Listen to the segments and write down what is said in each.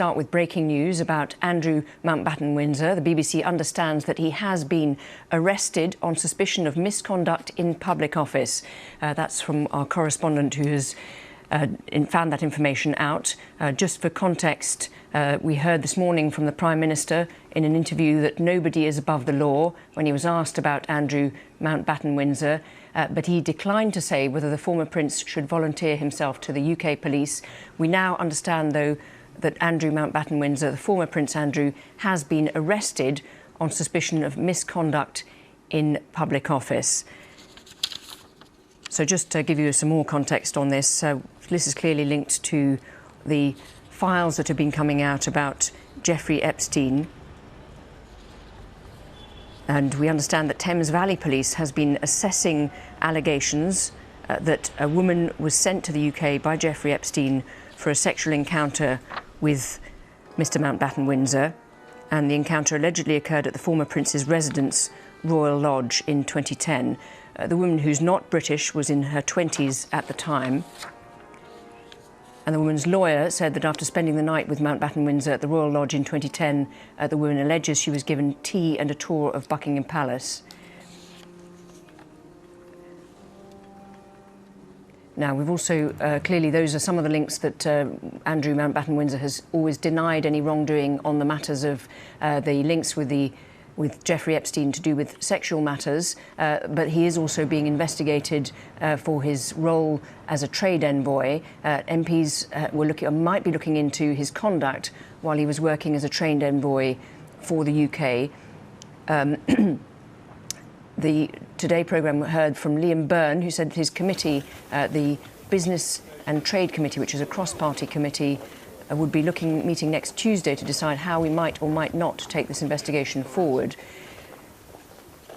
start with breaking news about Andrew Mountbatten-Windsor. The BBC understands that he has been arrested on suspicion of misconduct in public office. That's from our correspondent who has found that information out. Just for context, we heard this morning from the Prime Minister in an interview that nobody is above the law when he was asked about Andrew Mountbatten-Windsor. But he declined to say whether the former prince should volunteer himself to the UK police. We now understand, though, that Andrew Mountbatten-Windsor, the former Prince Andrew, has been arrested on suspicion of misconduct in public office. So just to give you some more context on this, this is clearly linked to the files that have been coming out about Jeffrey Epstein. And we understand that Thames Valley Police has been assessing allegations that a woman was sent to the UK by Jeffrey Epstein for a sexual encounter with Mr. Mountbatten-Windsor. And the encounter allegedly occurred at the former prince's residence, Royal Lodge, in 2010. The woman, who's not British, was in her 20s at the time. And the woman's lawyer said that after spending the night with Mountbatten-Windsor at the Royal Lodge in 2010, the woman alleges she was given tea and a tour of Buckingham Palace. Now, we've also, clearly, those are some of the links that Andrew Mountbatten-Windsor has always denied any wrongdoing on the matters of the links with Jeffrey Epstein to do with sexual matters, but he is also being investigated for his role as a trade envoy. MPs might be looking into his conduct while he was working as a trade envoy for the UK. The Today programme heard from Liam Byrne, who said his committee, the Business and Trade Committee, which is a cross-party committee, would be meeting next Tuesday to decide how we might or might not take this investigation forward.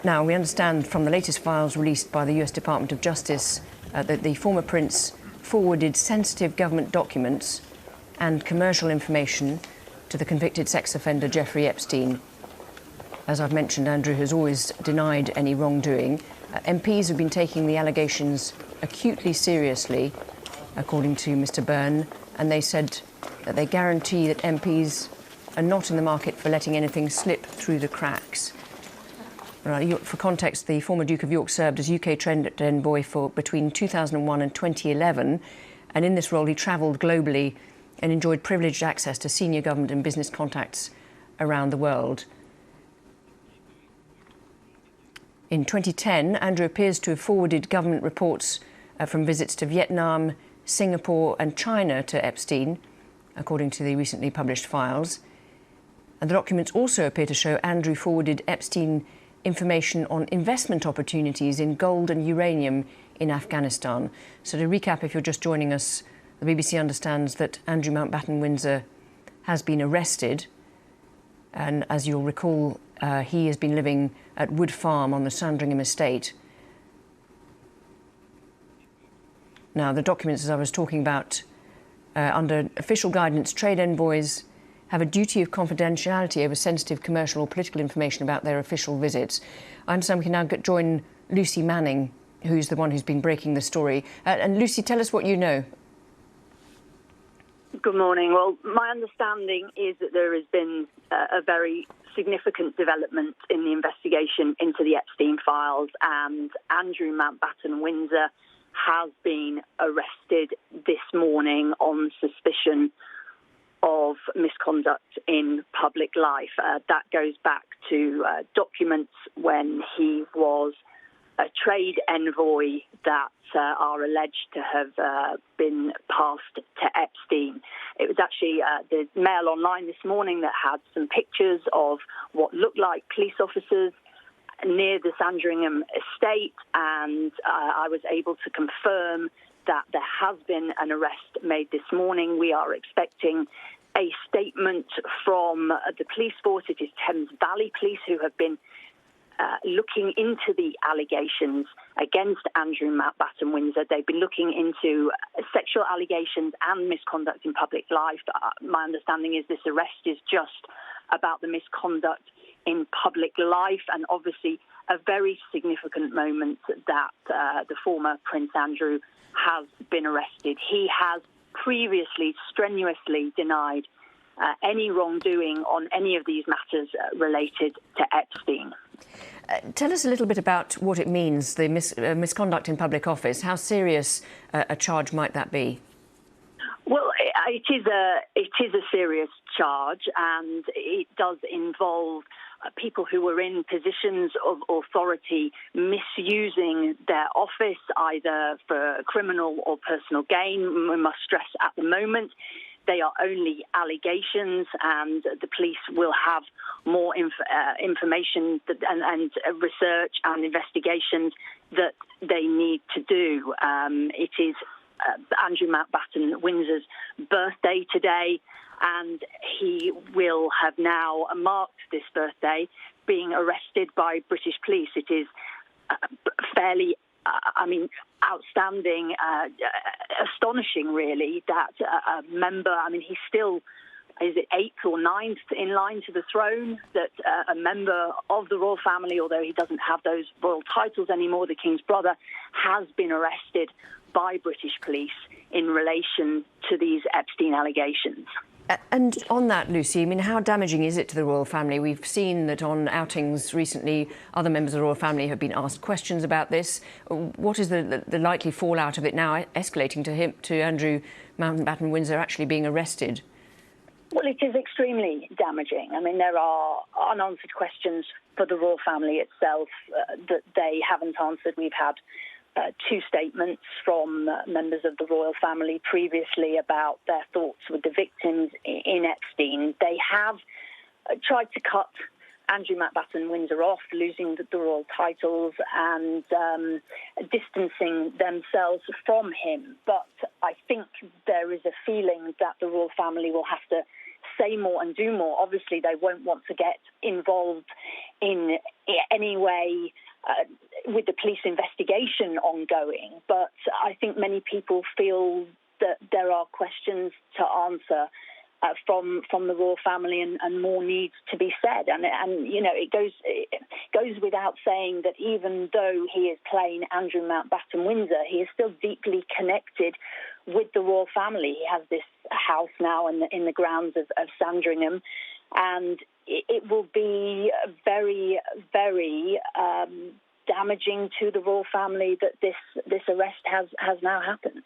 Now, we understand from the latest files released by the US Department of Justice that the former prince forwarded sensitive government documents and commercial information to the convicted sex offender Jeffrey Epstein. As I've mentioned, Andrew has always denied any wrongdoing. MPs have been taking the allegations acutely seriously, according to Mr. Byrne, and they said that they guarantee that MPs are not in the market for letting anything slip through the cracks. For context, the former Duke of York served as UK trade envoy for between 2001 and 2011, and in this role he travelled globally and enjoyed privileged access to senior government and business contacts around the world. In 2010, Andrew appears to have forwarded government reports from visits to Vietnam, Singapore and China to Epstein, according to the recently published files. And the documents also appear to show Andrew forwarded Epstein information on investment opportunities in gold and uranium in Afghanistan. So to recap, if you're just joining us, the BBC understands that Andrew Mountbatten-Windsor has been arrested. And as you'll recall, he has been living at Wood Farm on the Sandringham estate. Now, the documents, as I was talking about, under official guidance, trade envoys have a duty of confidentiality over sensitive commercial or political information about their official visits. I understand we can now join Lucy Manning, who's the one who's been breaking the story. And Lucy, tell us what you know. Good morning. Well, my understanding is that there has been a very significant development in the investigation into the Epstein files, and Andrew Mountbatten-Windsor has been arrested this morning on suspicion of misconduct in public life. That goes back to documents when he was a trade envoy that are alleged to have been passed to Epstein. It was actually the Mail Online this morning that had some pictures of what looked like police officers near the Sandringham estate, and I was able to confirm that there has been an arrest made this morning. We are expecting a statement from the police force. It is Thames Valley Police who have been looking into the allegations against Andrew Mountbatten-Windsor. They've been looking into sexual allegations and misconduct in public life. My understanding is this arrest is just about the misconduct in public life, and obviously a very significant moment that the former Prince Andrew has been arrested. He has previously strenuously denied any wrongdoing on any of these matters related to Epstein. Tell us a little bit about what it means, the misconduct in public office. How serious a charge might that be? Well, it is a serious charge, and it does involve people who were in positions of authority misusing their office, either for criminal or personal gain. We must stress at the moment they are only allegations, and the police will have more information and research and investigations that they need to do. It is Andrew Mountbatten-Windsor's birthday today, and he will have now marked this birthday being arrested by British police. It is fairly outstanding, astonishing, really, that a member, he's still, is it 8th or 9th in line to the throne, that a member of the royal family, although he doesn't have those royal titles anymore, the King's brother, has been arrested by British police in relation to these Epstein allegations. And on that, Lucy, how damaging is it to the royal family? We've seen that on outings recently, other members of the royal family have been asked questions about this. What is the likely fallout of it now escalating to Andrew Mountbatten-Windsor actually being arrested? Well, it is extremely damaging. There are unanswered questions for the royal family itself that they haven't answered. We've had two statements from members of the royal family previously about their thoughts with the victims in Epstein. They have tried to cut Andrew Mountbatten-Windsor off, losing the royal titles and distancing themselves from him. But I think there is a feeling that the royal family will have to say more and do more. Obviously, they won't want to get involved in any way with the police investigation ongoing, but I think many people feel that there are questions to answer from the royal family, and more needs to be said. And it goes without saying that even though he is plain Andrew Mountbatten-Windsor, he is still deeply connected with the royal family. He has this house now in the grounds of Sandringham, and it will be very, very damaging to the royal family that this arrest has now happened.